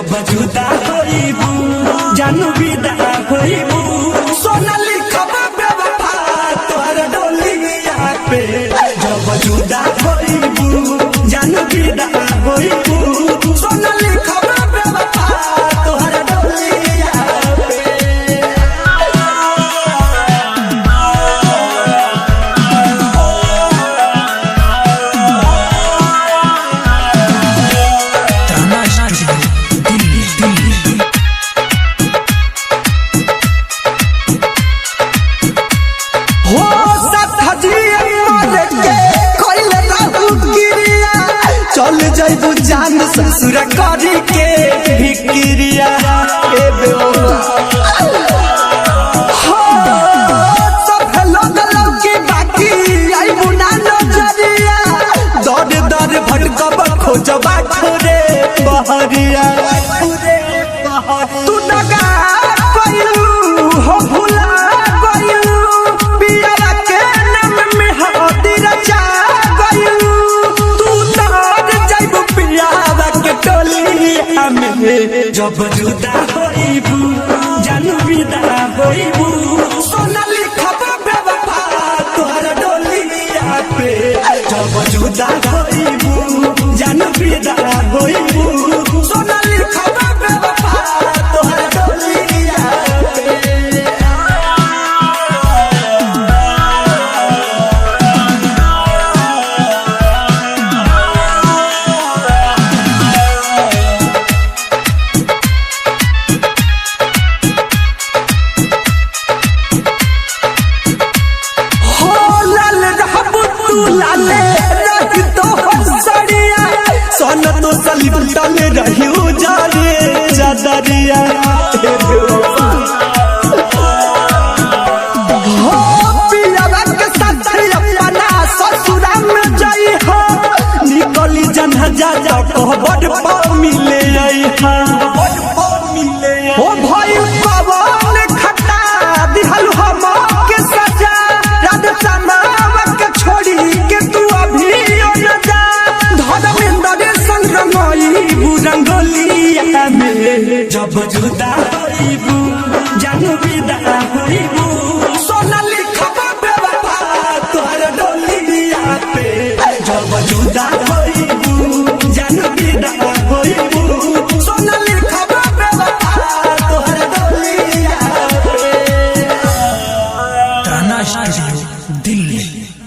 जब जुदा होइबू जानू विदा होइबू सोना लिखब बेवफा तोहर डोलिया पे जब जुदा होइबू जानू विदा होइबू सोना लिखब बेवफा तोहर डोलिया पे। चल जाइबू जान ससुर करी के भिक्रिया सब लोग लौकी बाकी आइबू ना नजरिया दर दर भटकब खोजबा खोरे बहरिया तू दगा कइलू हो भुला गइलू पिया के नाम में हदी रचा गइलू जब जुदा होइबू जानू विदा होइबू सोना लिखब बेवफा तोहर डोलिया पे जब जुदा होइबू जानू विदा होइबू सोना लिखब बेवफा तोहर डोलिया पे। सोना तो सलीब डाले रही उजारे चादरिया हो पियावा के साथ अपना ससुरा में जाई हो निकली जनहजा जा को बड़ पाव मिले आई हा ओ भाई पवन खटा दिहल हम के सजा रात समावा के छोड़ी के तू अभी न जा रंगोलिया में जब जुदा होइबू जानू विदा होइबू